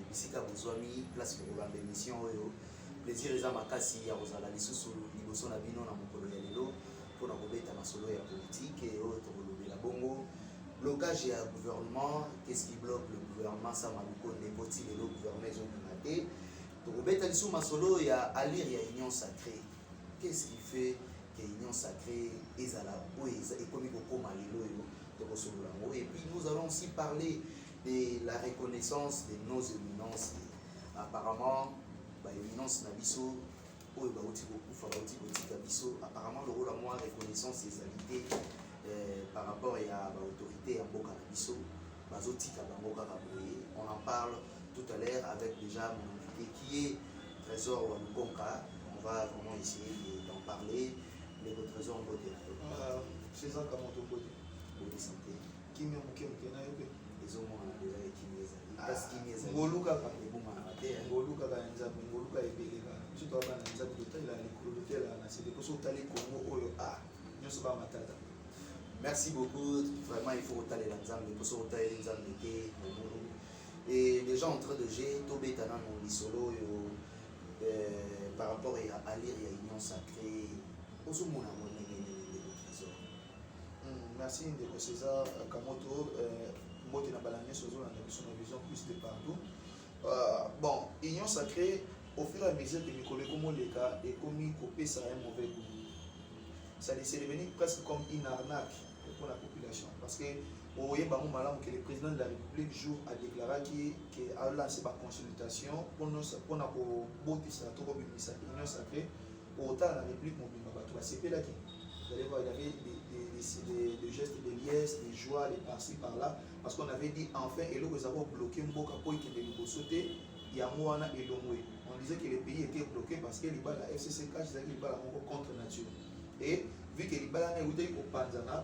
bisika bozwami place kolanda émission oyo plaisir eza makasi ya kozala lisusu liboso na bino na mokolo ya lelo mpona kobeta masolo ya politique oyo tokolobela bongo blocage ya gouvernement, qu'est-ce qui bloque le gouvernement, ça m'a beaucoup négocié le gouvernement ils ont maté. Donc beta lisu masolo ya alir ya union sacrée. Qu'est-ce qui fait que l'union sacrée est à la économique comme alilo et puis nous allons aussi parler de la reconnaissance de nos éminences. Apparemment, l'éminence Nabiso, apparemment le rôle à moi reconnaissance des égalités par rapport à l'autorité à Mboka Nabiso, on en parle tout à l'heure avec déjà mon invité qui est Trésor Walukonka. On va vraiment essayer d'en parler. Les Trésor Mbote. C'est ça comment on peut Mbote santé. Qui me moque na yobe. Les hommes ont déjà qui les a. Parce qu'il les a. Ngoluka ka. Ngoluka ka nza ngoluka ebeleka. Surtout abana nza botela likolotela na c'est ko so tali Congo oyo nyoso ba matata. Merci beaucoup. Vraiment, il faut retarder l'ensemble. Il faut retarder l'ensemble. Et les gens en train de gérer Tobé Tana non solo par rapport à lire et à l'union sacrée. Merci de César Kamoto. Moi, tu n'as pas la vision plus de partout. Bon, union sacrée, au fur et à mesure que Nicolas Komoleka et Komi Kopé, ça a un mauvais goût. Ça s'est devenu presque comme une arnaque pour la population. Parce que au que le président de la République jour a déclaré qu'il a lancé ma consultation pour nous pour l'union sacrée. Autant la République mobile, c'est là qui vous allez voir, il y avait des gestes de liesse, des joies, des par-ci par-là, parce qu'on avait dit enfin, et là, nous avons bloqué Mboka pour qu'il y ait sauté, il y a Moana et Lomwe. On disait que le pays était bloqué parce que la FCC cache contre nature. Et vu que l'Ibala n'a pas au Panzana,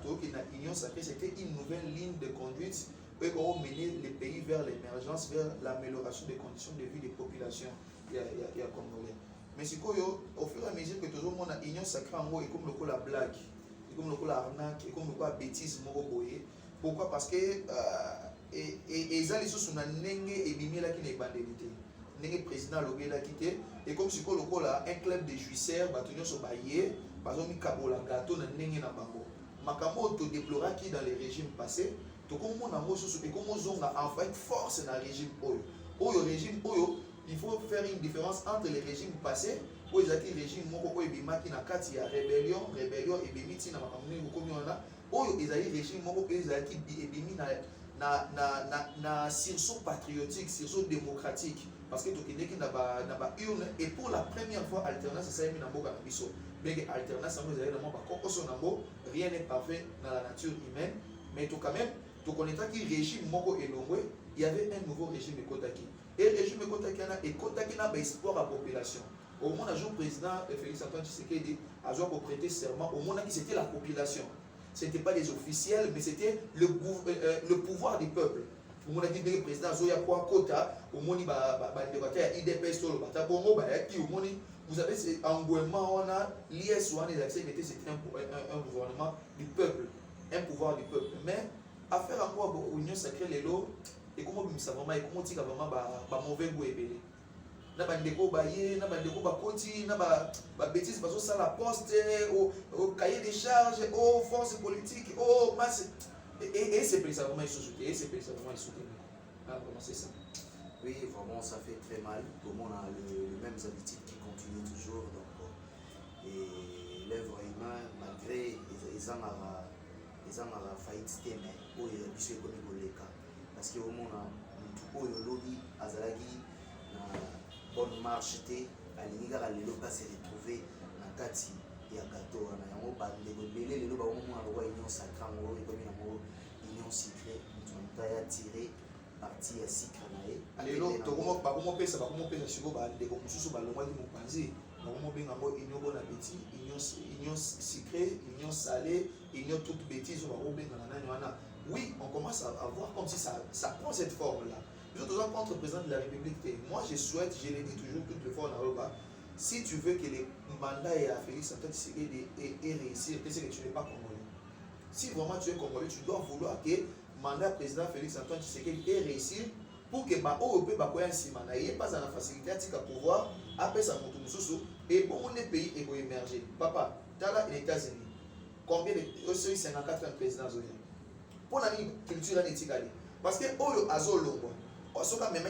l'Union sacrée, c'était une nouvelle ligne de conduite pour mener le pays vers l'émergence, vers l'amélioration des conditions de vie des populations. Il y a Congolais. Mais c'est quoi, au fur et à mesure que tout le monde a l'Union sacrée en gros, et comme le la blague, et comme le l'arnaque, et comme le bêtise, pourquoi? Parce que et ça, les choses sont et bimé là qui n'est pas d'éviter. Le président Lobé l'a quitté, et comme si un club de jouisseurs, ils sont baillés. Par exemple, Kabola gâteau na nenge na bango. Makamo to déplora qui dans les régimes passés, to comme on a moso et comme on a en fait force dans le régime oyo. Oyo régime oyo, il faut faire une différence entre les régimes passés, où ils ont régime moko oyo bimaki na kati ya rébellion et bimiti na makamuni komi wana. Oyo ils ont régime moko ils ont bimi na sursaut patriotique, sursaut démocratique. Parce que Tokineki n'a pas urne et pour la première fois alternance ça est mis dans Mboka Nabiso. Mais alternance rien n'est parfait dans la nature humaine, mais tout quand même, tu connais que régime Moko et Longwe, il y avait un nouveau régime Ekotaki. Et le régime Ekotaki n'a pas espoir à la population. Au moins, un jour, le président Félix Antoine Tshisekedi a joué pour prêter serment, au moins, c'était la population. Ce n'était pas des officiels, mais c'était le pouvoir du peuple. Au moins, le président Zoya Kota, au moins, il y a IDPS, vous savez, c'est engouement, on a l'IS, c'était un gouvernement du peuple, un pouvoir du peuple. Mais, affaire à quoi, l'Union sacrée, les lots, et comment vous savez vraiment, et comment tu as vraiment mauvais goût ébélé. Na bandeko baye, na bandeko bakoti, na ba bêtises parce que ça la poste, au cahier des charges, aux forces politiques, aux masses. Et c'est précisément ils sont soutenus, et c'est précisément ils sont soutenus. Alors, comment c'est ça? Oui, vraiment, ça fait très mal. Tout le monde a les mêmes habitudes qui continuent toujours. Donc, et l'œuvre humaine, malgré les gens ont failli, mais pour les bisous économiques, parce que au monde a tout le lobby, azalagi, bonne marche, à l'iniga, les locaux s'est retrouvé dans Kati et à Gato, on a un bas les locaux au moment où union sacrée, union secrète, on a tiré. Parti à Sikranae. Allez, l'autre, comment pèse sur des compositions balomani Mupanzi, union secrète, union salée, union toute bêtise, oui, on commence à voir comme si ça prend cette forme-là. Je suis contre le président de la République. Moi, je souhaite, je l'ai dit toujours toutes les fois en Europa, si tu veux que les mandats à Félix Antoine Tshisekedi et réussir, c'est que tu n'es pas congolais. Si vraiment tu es congolais, tu dois vouloir que le mandat président Félix Antoine Tshisekedi et réussir pour que ba o peut ba koya nsima na ye pas na facilité atika pouvoir apesa moto mususu et bon on est pays et émerger papa tala les États-Unis combien de 54 ans président zoya pour la culture là netikali parce que oyo azolongwa osoka même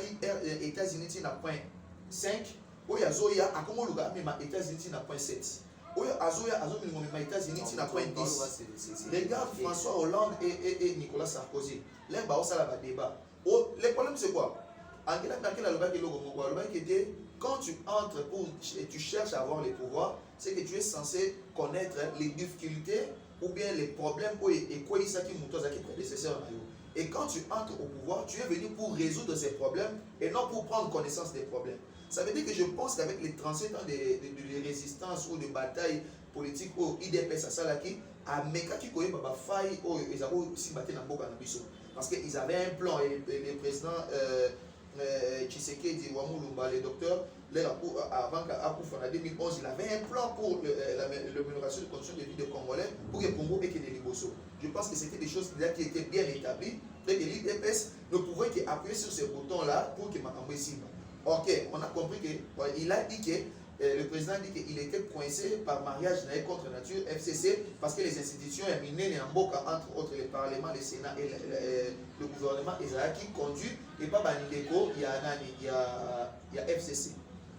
États-Unis na point 5 oyo azoya akomo luka même États-Unis na point 7 oyo azoya azomingo même États-Unis na point 10 regarde François Hollande et Nicolas Sarkozy les ba osala ba débat. Oh, le problème c'est quoi? Quand tu entres et tu cherches à avoir les pouvoirs, c'est que tu es censé connaître les difficultés ou bien les problèmes et quand tu entres au pouvoir, tu es venu pour résoudre ces problèmes et non pour prendre connaissance des problèmes. Ça veut dire que je pense qu'avec les 37 ans de résistance ou de bataille politique au IDPS à Salaki, à Mekaki Koye Baba Faye, ils avaient aussi battu dans Boka Nabiso. Parce qu'ils avaient un plan et le président Tshisekedi Wamulumba, le docteur, avant qu'Akouf en 2011, il avait un plan pour l'amélioration des conditions de vie des Congolais pour que le Congo ait des Liboso. Je pense que c'était des choses qui étaient bien établies et que l'IDPS ne pouvait qu'appuyer sur ces boutons-là pour que Makambo Simba. Ok, on a compris qu'il a dit que le président dit qu'il était coincé par mariage contre nature FCC parce que les institutions éminées en Boka, entre autres le Parlement, le Sénat et le gouvernement qui conduit et pas Banideko, il y a FCC.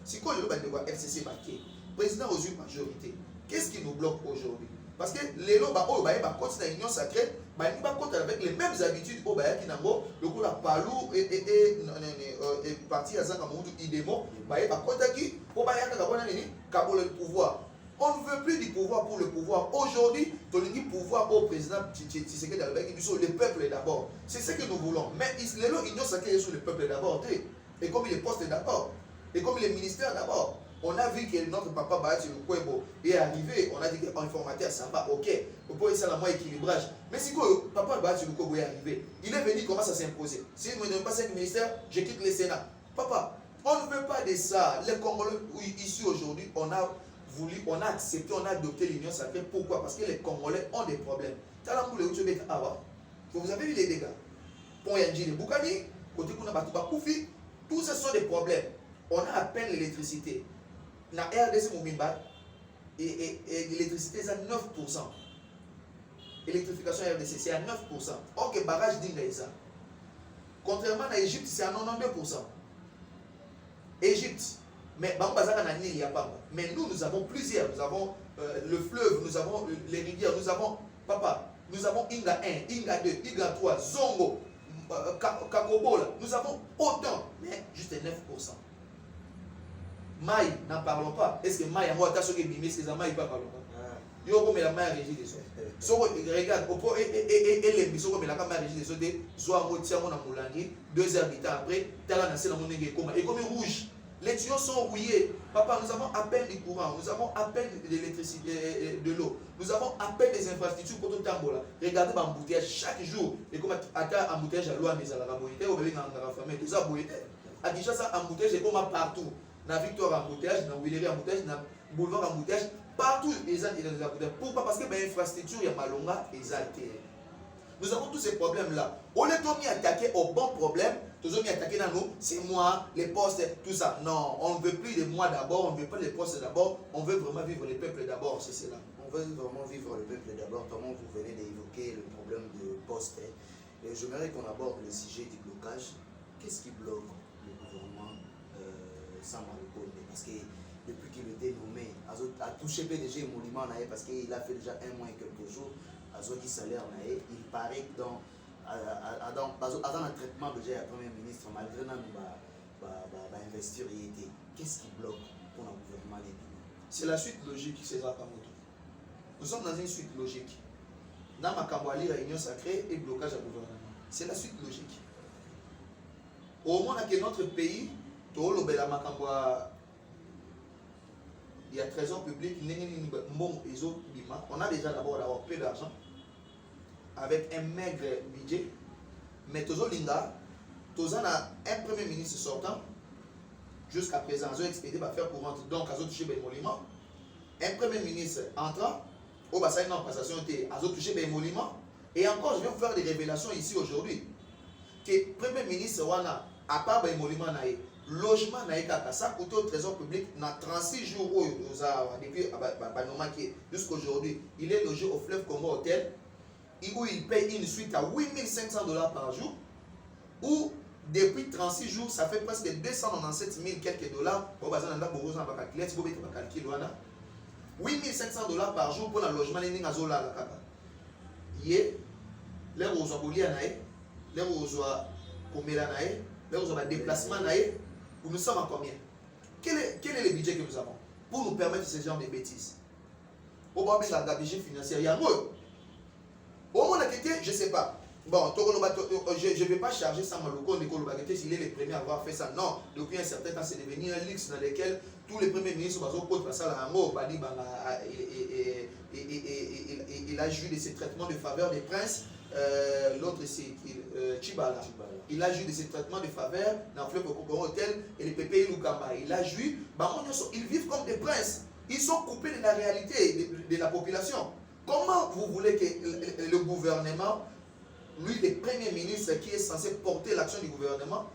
Si quoi le FCC marqué, président aux une majorité, qu'est-ce qui nous bloque aujourd'hui? Parce que les lots continuent dans l'union sacrée, avec les mêmes habitudes au Bayaki Nango, le coup la Palou et parti à Zangamoudou Idemo, Bayaki pour Bayaka le pouvoir. On ne veut plus du pouvoir pour le pouvoir. Aujourd'hui, tu as dit pouvoir au président Tshisekedi le peuple d'abord. C'est ce que nous voulons. Mais les lots l'union sacrée sur le peuple d'abord. Et comme il est poste d'abord. Et comme les ministères d'abord. On a vu que notre papa Baati Lukwebo est arrivé, on a dit qu'en informateur ça va, ok, on peut essayer la équilibrage. Mais si papa Baati Lukwebo est arrivé, il est venu, il commence à s'imposer. Si je ne me donne pas 5 ministères, je quitte le Sénat. Papa, on ne veut pas de ça. Les Congolais, ici aujourd'hui, on a accepté, on a adopté l'union sacrée. Pourquoi? Parce que les Congolais ont des problèmes. Vous avez vu les dégâts. Ponyanji, les Boukani, côté Kounabatuba Koufi, tout ce sont des problèmes. On a à peine l'électricité. La RDC Moumimba, et l'électricité c'est à 9%. Électrification RDC c'est à 9%. Or que barrage d'Ingaïsa. Contrairement à l'Égypte, c'est à 92%. Égypte. Mais mais nous avons plusieurs. Nous avons le fleuve, nous avons les rivières, nous avons Inga 1, Inga 2, Inga 3, Zongo, Kakobola. Nous avons autant, mais juste 9%. Maï, n'en parlons pas. Est-ce que Maï a moi attaché que Bimé, c'est Maï pas parlons pas. Yo comme la Maï régit des autres. Regarde, et les bisous comme la Maï régit des autres, soit moitié mon amoulangi, 2 heures d'état après, t'as lancé dans mon négé comme et comme rouge. Les tuyaux sont rouillés. Papa, nous avons à peine du courant, nous avons à peine de l'électricité, de l'eau, nous avons à peine des infrastructures pour tout tambola. Regardez l'embouteillage chaque jour. Et comme à embouteillage à l'eau, mais à la raboïté, au bébé, on a famille, des abouilletés. À Kinshasa, embouteillage est comme partout. Dans Victoire embouteillage, dans Willery embouteillage, dans Boulevard embouteillage, partout ils ont des embouteillages. Pourquoi? Parce que l'infrastructure, il y a Malonga et Zalté. Nous avons tous ces problèmes-là. On est mis attaquer au bon problème, tous mis attaquer dans nous, c'est moi, les postes, tout ça. Non, on ne veut plus de moi d'abord, on ne veut pas les postes d'abord, on veut vraiment vivre les peuples d'abord, c'est cela. On veut vraiment vivre le peuple d'abord, comment vous venez d'évoquer le problème de poste. Et j'aimerais qu'on aborde le sujet du blocage. Qu'est-ce qui bloque le gouvernement sans Malukonde? Parce que depuis qu'il était nommé, a touché PDG Monument parce qu'il a fait déjà 1 mois et quelques jours, à Zodi salaire, il paraît que dans un traitement déjà à Premier ministre, malgré investir, qu'est-ce qui bloque pour le gouvernement? C'est la suite logique, César Kamoto. Nous sommes dans une suite logique. Dans ma Kambouali, réunion sacrée et blocage à gouvernement. C'est la suite logique. Au moment que notre pays, il y a trésor public, on a déjà d'abord peu d'argent, avec un maigre budget, mais Tozo Linga, Tozo a un premier ministre sortant, jusqu'à présent, ils ont expédié va faire courante, donc ils ont touché les émoluments. Un premier ministre entrant, au bassin en passation, ils ont touché les émoluments. Et encore, je vais vous faire des révélations ici aujourd'hui. Que le premier ministre, à part ben monument naé logement naé kaka ça coûte au trésor public dans 36 jours depuis jusqu'à aujourd'hui il est logé au Fleuve Congo Hôtel où il paye une suite à $8,500 par jour ou depuis 36 jours ça fait presque 297 000 quelques dollars pour bazana nda bozo na calculer si vous mettez ba calcul wana $8,500 par jour pour le logement ni azola la kaka yé les ozo bolia naé les ozo komela naé les ozo ba déplacement naé nous sommes à combien? Quel est le budget que nous avons pour nous permettre ce genre de bêtises? Au bas de la budget financier, il y a un mot. Au moins, je ne sais pas. Bon, je ne vais pas charger ça, s'il est le premier à avoir fait ça. Non, depuis un certain temps, c'est devenu un luxe dans lequel tous les premiers ministres il a joué de ces traitements de faveur des princes. L'autre c'est Chibala. Il a joué de ces traitements de faveur dans le Fleuve Congo Hôtel et les Pépé Lukamba. Il a joué, ils vivent comme des princes. Ils sont coupés de la réalité de la population. Comment vous voulez que le gouvernement, lui, le premier ministre qui est censé porter l'action du gouvernement,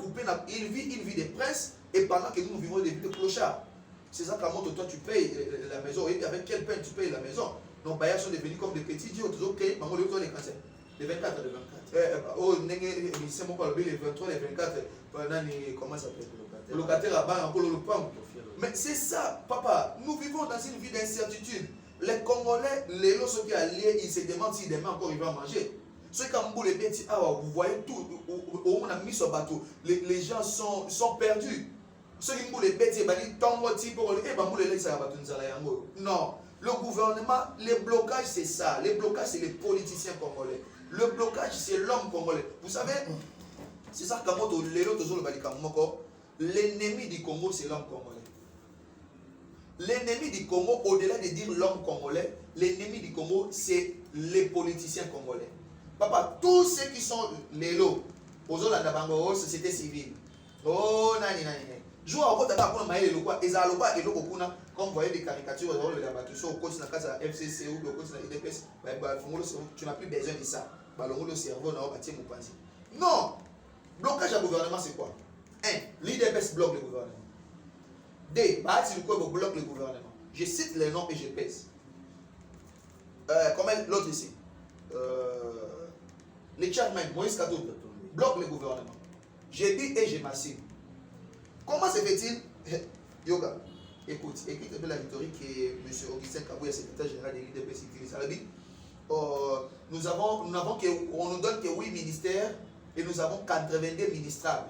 coupé, il vit une vie de prince et pendant que nous vivons des vies de clochards. C'est ça qu'à toi tu payes la maison. Et avec quelle peine tu payes la maison? Nos bailleurs sont devenus comme des petits dieux. Les 24, les 24. Les 23, les 24. Comment ça s'appelle? Le locataire à bas, encore le pam. Mais c'est ça, papa. Nous vivons dans une vie d'incertitude. Les Congolais, les lots qui alliés, ils se demandent si demain encore ils vont manger. Ceux qui ont les bêtises, vous voyez tout. On a mis sur bateau. Les gens sont perdus. Ceux qui ont les bêtises, non. Le gouvernement, les blocages, c'est ça. Les blocages, c'est les politiciens congolais. Le blocage, c'est l'homme congolais. Vous savez, c'est ça que l'ennemi du Congo, c'est l'homme congolais. L'ennemi du Congo, au-delà de dire l'homme congolais, l'ennemi du Congo, c'est les politiciens congolais. Papa, tous ceux qui sont les lots, aux autres, société civile, oh, nani. Joue à votre attaque, on a eu le quoi, et ça et le Okuna, quand vous voyez des caricatures, on le débat, au coach de la case à FCC ou au coach de la IDPS, tu n'as plus besoin de ça. Le cerveau n'a pas mon pensée. Non! Blocage à gouvernement, c'est quoi? 1. L'IDPS bloque le gouvernement. 2. Bahati Lukwebo bloque le gouvernement. Je cite les noms et je pèse. Comment l'autre ici? Les chairman, Moïse Kato, bloque le gouvernement. Je dis et je m'assieds. Comment se fait-il? Yoga, écoute un peu la rhétorique que M. Augustin Kabouya, secrétaire général de l'IDPS, utilise. On nous donne que 8 ministères et nous avons 82 ministrables.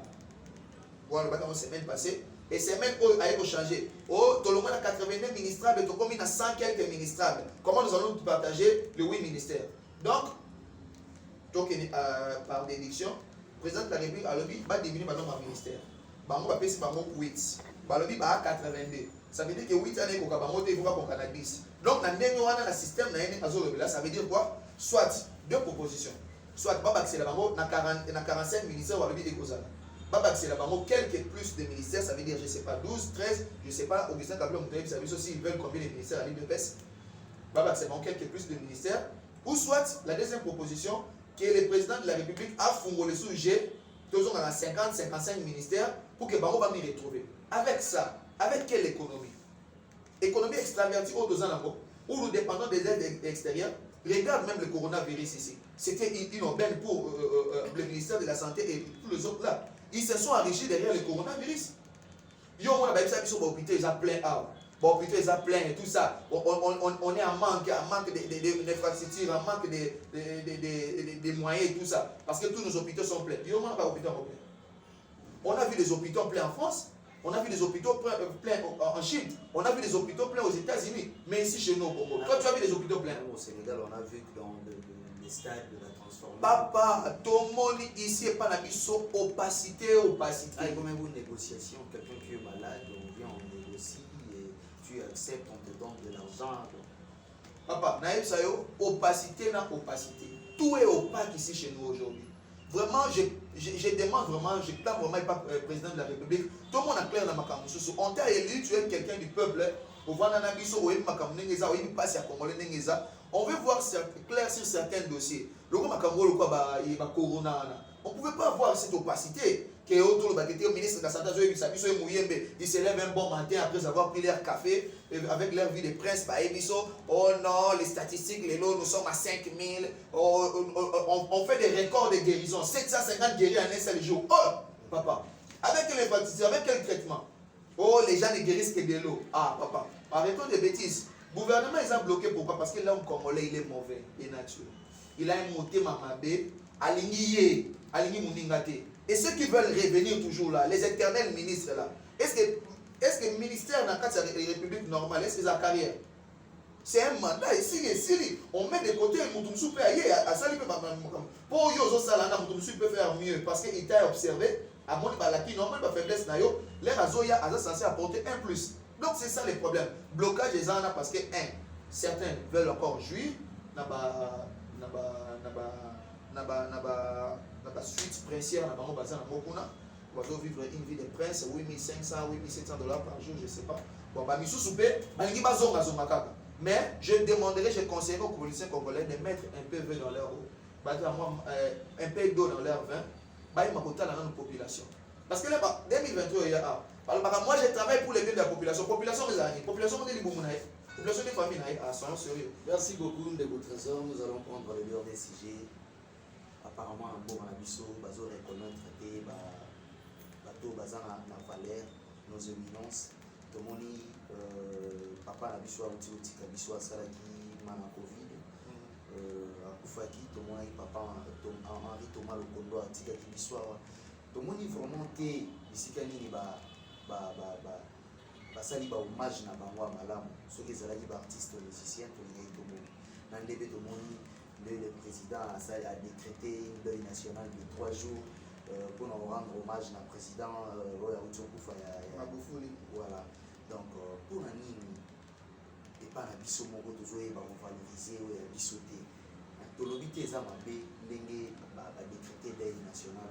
Voilà, la semaine passée. Et c'est même a changé. Tout le monde a 82 ministrables et tout le monde a 100 quelques ministrables. Comment nous allons partager les 8 ministères? Donc, par déduction, le président de la République a lobby va diminuer le nombre de ministères. Bango va payer 8. Balobi va 82. Ça veut dire que 8 années qu'on va il faut qu'on a 10. Donc dans le système ça veut dire quoi? Soit deux propositions. Soit Baba c'est la bango na 45 ministères ou Balobi Ekozana. Baba c'est la bango quelques plus de ministères, ça veut dire je sais pas 12, 13, je sais pas Augustin Kabila Moutaïb ça veut dire aussi ils veulent combien de ministères à l'IDPS. Baba c'est bango quelques plus de ministères ou soit la deuxième proposition que le président de la République a fondé le sujet toujours dans 50-55 ministères pour que Bango va m'y retrouver. Avec ça, avec quelle économie? Économie extravertie au 2 ans où nous dépendons des aides extérieures. Regarde même le coronavirus ici. C'était une aubaine pour le ministère de la Santé et tous les autres là. Ils se sont enrichis derrière le coronavirus. Ils ont ils ont plein d'arbres. Bon, putain, ils ont plein et tout ça. On est en manque d'infrastructures, en manque de moyens et tout ça. Parce que tous nos hôpitaux sont pleins. Ils n'ont pas d'hôpitaux pleins. On a vu des hôpitaux pleins en France. On a vu des hôpitaux pleins en Chine. On a vu des hôpitaux pleins aux États-Unis. Mais ici, chez nous, au Congo, toi, tu as vu des hôpitaux pleins. Au Sénégal, on a vu que dans les stades de la transformation. Papa, tout le monde ici est pas la opacité. Ah, il y a même une négociation. Quelqu'un qui est malade, on vient, on négocie. Tu acceptes, on te donne de l'argent. Papa, opacité na opacité. Tout est opaque ici chez nous aujourd'hui. Vraiment, je demande vraiment, je clame vraiment pas président de la République. Tout le monde a clair dans ma camouflage. On t'a élu, tu es quelqu'un du peuple. On va dans la mission, on veut voir clair sur certains dossiers. Le corona, On ne pouvait pas avoir cette opacité. Que le ministre Kassata il se lève un bon matin après avoir pris leur café avec leur vie de prince. Oh non, les statistiques, nous sommes à 5000. On fait des records de guérison. 750 guéris en un seul jour. Oh, papa, avec quelle hépatite, avec quel traitement? Oh, les gens ne guérissent que de l'eau. Ah, papa, arrêtons des bêtises. Le gouvernement, ils ont bloqué. Pourquoi? Parce que l'homme congolais, il est mauvais, il est naturel. Il a un moté mamabé, aligné, mouningate. Et ceux qui veulent revenir toujours là, les éternels ministres là, est-ce que le ministère dans la République normale, est-ce qu'ils ont carrière? C'est un mandat ici, on met de côté, Moutoumsou peut aller à Sali, pour Yozo Salana, Moutoumsou peut faire mieux parce qu'il t'a observé, à mon balaki, normal, la faiblesse, les Azoya, sont censés apporter un plus. Donc c'est ça le problème. Blocage des gens parce que, certains veulent encore jouir, la suite princière na bango baza na mokuna bazo vivre une vie de prince 8500 8700 dollars par jour, je sais pas. Bon ba misusu pe balingi bazonga kaka. Mais je demanderai, je conseillerais aux politiciens congolais de mettre un peu d'eau dans leur eau, un peu d'eau dans leur vin, bah makota dans notre population. Parce que là 2023 il y a moi je travaille pour le bien de la population. Population des années, population de l'Iboumouna, population des familles, soyons sérieux. Merci beaucoup de votre trésor. Nous allons prendre le leur des sujets. Apparemment, un bon abisso, bazo reconnaître traité, bateau bazan na valeur, nos éminences. Tomoni, papa abisso a outil abisso a salaki mana Covid. Akufaki, tomoni papa Henri Thomas Lokondo a tika abisso. Tomoni vraiment te ici kani basali ba hommage na bango malamu. Ceux qui zalaki ba artistes musiciens tomoni tomoni. Nandebe tomoni. Le président a décrété une deuil nationale de 3 jours pour nous rendre hommage au président Magufuli. Voilà. Donc, pour nous, et pas la biso moko toujours valoriser ou bisoter. Tolobité ça m'a décrété deuil national,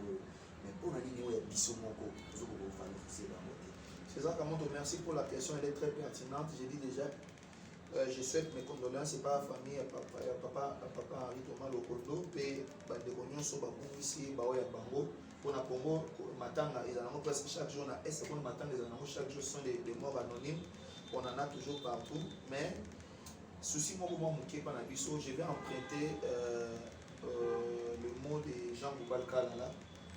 mais pour nous, il biso moko toujours valoriser la moitié. C'est ça, Kamoto, merci pour la question, elle est très pertinente. J'ai dit déjà. Je souhaite mes condoléances, c'est pas la famille, papa Henri Thomas Lokondo, et les nyonso babungisi baoya bango pour na Congo matanga ils en ont presque chaque jour na est bon matanga ils en ont chaque jour sont des morts anonymes, on en a toujours partout, mais souci mon moké pa na biso, je vais emprunter le mot de Jean Boubal Kalala.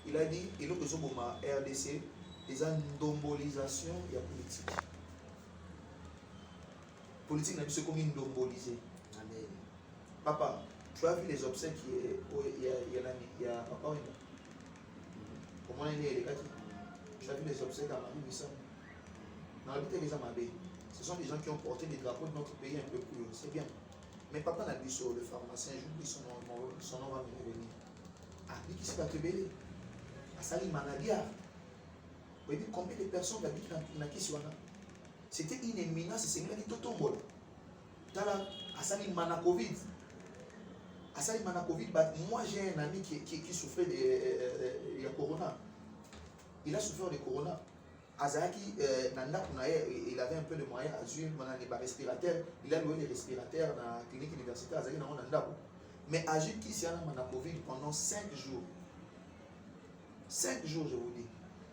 Il a dit il est ma RDC des endombolisation il y a politique. Politique n'a plus comme une dombolisée. Papa, tu as vu les obsèques il y a papa comment on est né les gars? Tu as vu les obsèques à Marie Wissam? Dans la vie des Amabé, ce sont des gens qui ont porté des drapeaux de notre pays un peu plus haut, c'est bien. Mais papa n'a vu sur le pharmacien, j'oublie son nom va me revenir. Ah, lui qui s'est pas rebellé. À Sali Manadia. Vous voyez combien de personnes habitent dans Kiswana? C'était une éminence, c'est une totombol. Tala, Asali Mana Covid. Asali Mana Covid, moi j'ai un ami qui souffrait de corona. Il a souffert de corona. Azaki, il avait un peu de moyens à jouer des respirateurs. Il a loué les respirateurs dans la clinique universitaire. Mais Azaki qui s'est Mana Covid pendant 5 jours. 5 jours, je vous dis.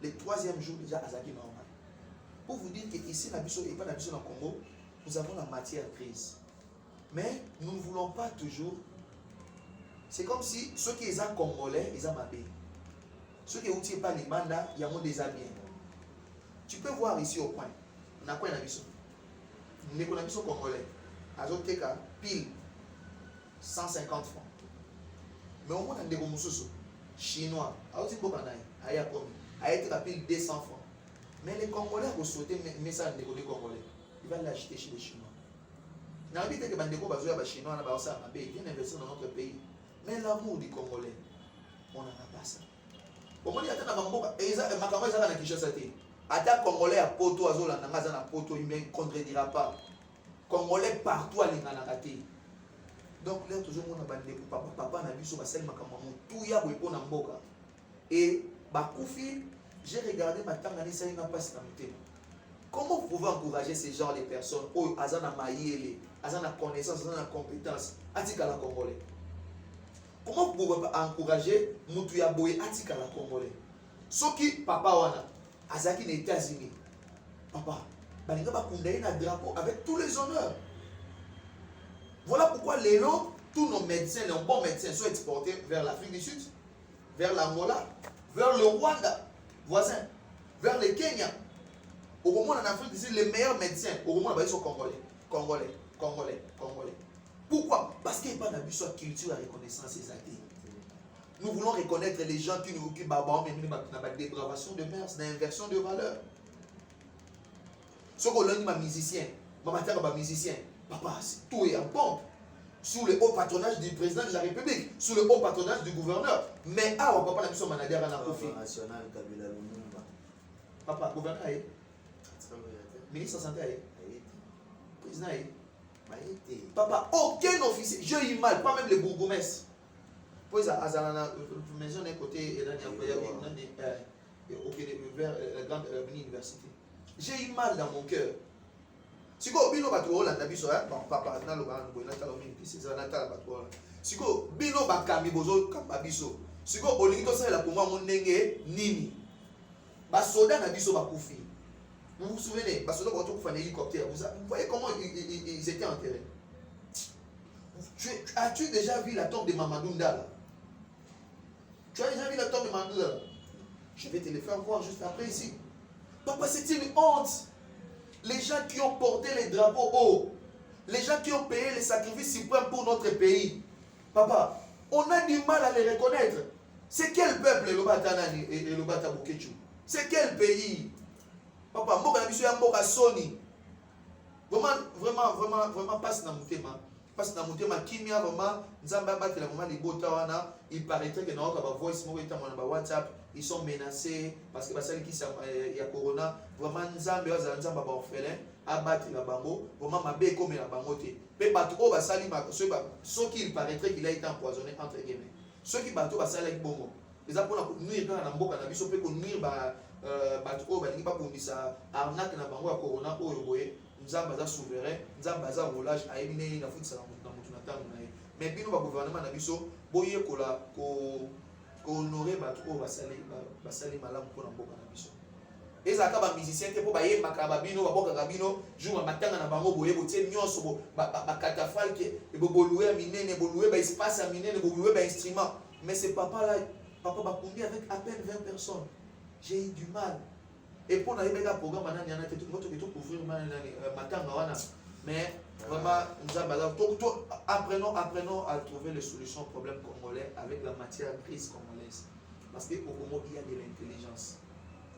Le 3e jour, déjà, Azaki normal. Pour vous dire qu'ici, et pas dans le Congo, nous avons la matière grise. Mais nous ne voulons pas toujours. C'est comme si ceux qui sont congolais, ils ont mabé. Ceux qui n'ont pas les mandats, ils ont des amis. Tu peux voir ici au coin. On a quoi dans le Nous sommes congolais. Azoteka, pile 150 francs. Mais au moins, on a des chinois. Il a été pile 200 francs. Mais les Congolais ont souhaité mettre ça dans les Congolais. Ils vont l'acheter chez les Chinois. Dans la vie, les Chinois viennent investir dans notre pays. Mais l'amour du Congolais, on n'en a pas ça. Au moins, il y a des gens qui ont Congolais à Poto, à Poto, il ne contredira pas. Congolais partout à l'Inganakati. Donc, là, toujours, on a des papa n'a vu sur la scène, tout y a pour Namboka. Et, Bakoufi, j'ai regardé ma tangani, ça n'a pas été. Comment vous pouvez encourager ces gens, les personnes, où Azana Maïele, Azana connaissance, Azana compétence, Atika la Congolais? Comment vous pouvez encourager Moutouya Boye Atika la Congolais? Ce qui, papa wana, Azaki les États-Unis. Papa, Balinga va condamner un drapeau avec tous les honneurs. Voilà pourquoi les noms, tous nos médecins, les bons médecins sont exportés vers l'Afrique du Sud, vers l'Angola, vers le Rwanda, voisin, vers le Kenya. Au moment en Afrique du Sud, les meilleurs médecins, au moment là-bas, ils sont congolais. Congolais. Pourquoi? Parce qu'il n'y a pas d'abus sur la culture, la reconnaissance et acquis. Nous voulons reconnaître les gens qui nous occupent, mais la dépravation de mœurs, l'inversion de valeurs. Ce qu'on dit, ma musicien, ma musicien, papa, tout est en pompe. Sous le haut patronage du président de la République, sous le haut patronage du gouverneur. Mais on va pas la mission manager à la profit. Papa, gouverneur, ministre de la Santé, président, papa, aucun officier, j'ai eu mal, pas même les bourgmestres. Puis à la maison d'un côté, vers la grande université. J'ai eu mal dans mon cœur. Si vous avez un bon, papa, si vous bino bakami bozo kababiso. Si vous avez un pour nini. Basoda na biso bakufi. Vous vous souvenez, basoda quand on fait un hélicoptère, vous voyez comment ils étaient enterrés. As-tu déjà vu la tombe de Mamadou Ndala? Tu as déjà vu la tombe de Mamadou Ndala? Je vais te le faire voir juste après ici. Papa, c'est une honte. Les gens qui ont porté les drapeaux hauts, les gens qui ont payé les sacrifices suprêmes pour notre pays. Papa, on a du mal à les reconnaître. C'est quel peuple le Batanani et le Batabukechu? C'est quel pays? Papa, Mboka Nabiso Mboka Soni. Vraiment, passe dans mon thème. Passe dans mon thème. Kimia, vraiment, Nzamba Batela, vraiment, les Botawana, il paraîtrait que dans notre voice, WhatsApp, ils sont menacés parce que il y a Corona. Vraiment, Nzamba va orphelin, abattre la bango, vraiment, ma bé comme la bangote. Mais Bato va salir, ceux qui paraîtrait qu'il a été empoisonné, entre guillemets. Ceux qui Bato va salir bongo. Les apôtres pour nuire dans la Mboka Nabiso, peut nuire Bato, va pas pour ça, arnaque na bango à Corona, au Yoboé. Nzamba za souverain, Nzamba za roulage, a éliminé la foot ça dans mon tunata. Mais bien, le gouvernement Nabiso, boye kola, honorer Bato, va salir malam pour la Mboka Nabiso. Et ça, quand les musiciens pour bailler Makababino, Babokabino, joue à Matanga na bango, boye, botier, nyonso, catafalque, et boloué à miner, boloué, espace à miner, boloué, instrument. Mais ce papa là, papa va conduire avec à peine 20 personnes. J'ai eu du mal. Et pour aller dans le programme, il y a tout couvrir Matanga. Mais vraiment, apprenons à trouver les solutions aux problèmes congolais avec la matière grise congolaise. Parce qu'au Congo, il y a de l'intelligence.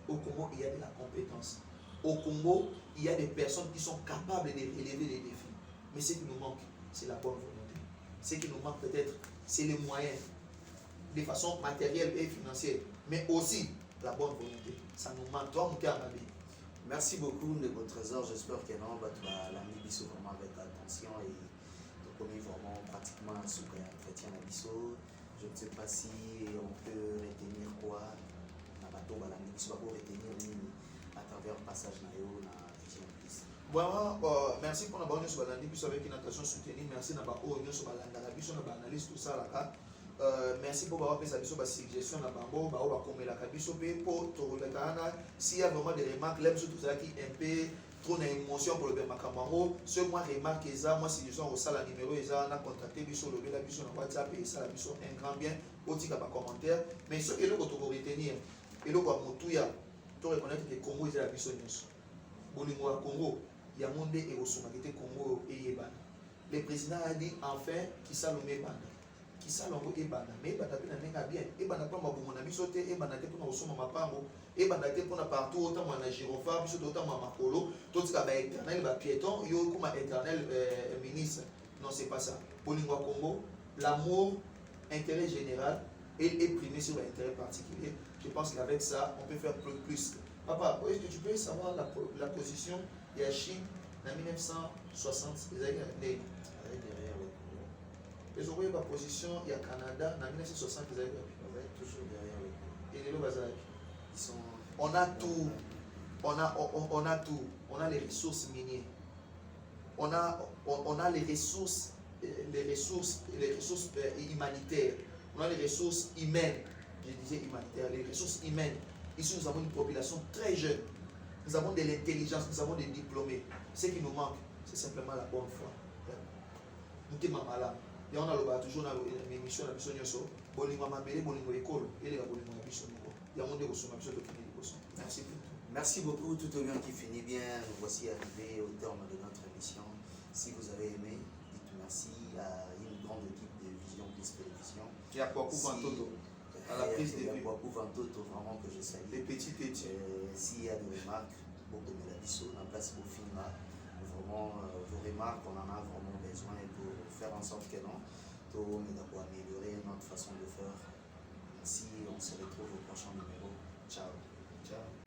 Au Congo, il y a de la compétence. Au Congo, il y a des personnes qui sont capables de relever les défis. Mais ce qui nous manque, c'est la bonne volonté. Ce qui nous manque peut-être, c'est les moyens, de façon matérielle et financière, mais aussi la bonne volonté. Ça nous manque. Toi, merci beaucoup, Nego Trésor. J'espère que non, la Mibiso vraiment avec attention et de connaître vraiment pratiquement ce qu'est un chrétien à Bisso. Je ne sais pas si on peut retenir quoi. À travers le passage na vision plus. Vraiment, merci pour la bonne sur la Bisso avec une attention soutenue. Merci na ba o sur la Bisso na ba analyse tout ça là. Merci pour avoir fait sa suggestion na bango, ba o comme la Bisso pour to le kana s'il y a vraiment des remarques, l'aime tout ça qui un peu trop d'émotion pour le ben makambango. Ce moi remarque ça, moi suggestion au sala numéro ça na contacter Bisso le la Bisso na WhatsApp et ça la Bisso un grand bien au tika ba commentaire. Mais ce que le ko retenir et le quoi Moutouya, tu reconnaître que le Congo est la Bisso nyonso. Bolingo à Congo, il y a monde et au Somalie Congo et Yébana. Le président a dit enfin qui salomé banda. Qui salomé Yébana. Mais Yébana n'a bien. Yébana pas ma bon ami sauté, Yébana te pour na ma pango, Yébana te pour na partout autant moi na gyrophare, biso autant moi makolo, tout ce qui va éternel va piéton, yo comme éternel ministre. Non, c'est pas ça. Bolingo à Congo, l'amour, intérêt général est primé sur l'intérêt particulier. Je pense qu'avec ça, on peut faire plus. Papa, est-ce que tu peux savoir la position de la Chine en 1960? Derrière le Congo. Et vous voyez la position du Canada en 1960? Toujours derrière le Congo. Et les Bazak. On a tout. On a tout. On a les ressources minières. On a les ressources humanitaires. On a les ressources humaines, je disais humanitaires, les ressources humaines. Ici, nous avons une population très jeune. Nous avons de l'intelligence, nous avons des diplômés. Ce qui nous manque, c'est simplement la bonne foi. Nous sommes malades. Et on a toujours une émission à la mission Yoso. Merci. Merci beaucoup, tout au bien qui finit bien. Nous voici arrivés au terme de notre émission. Si vous avez aimé, dites merci à une grande équipe de Vision Plus Télévision. Et à Kwaku Vantoto, à la prise de vue. Kwaku Vantoto, vraiment que je salue. Les petits études. S'il y a des remarques, beaucoup de la biseau, on place au film là. Vraiment, vos remarques, on en a vraiment besoin pour faire en sorte que non, tout pour améliorer notre façon de faire. Ainsi, on se retrouve au prochain numéro. Ciao. Ciao.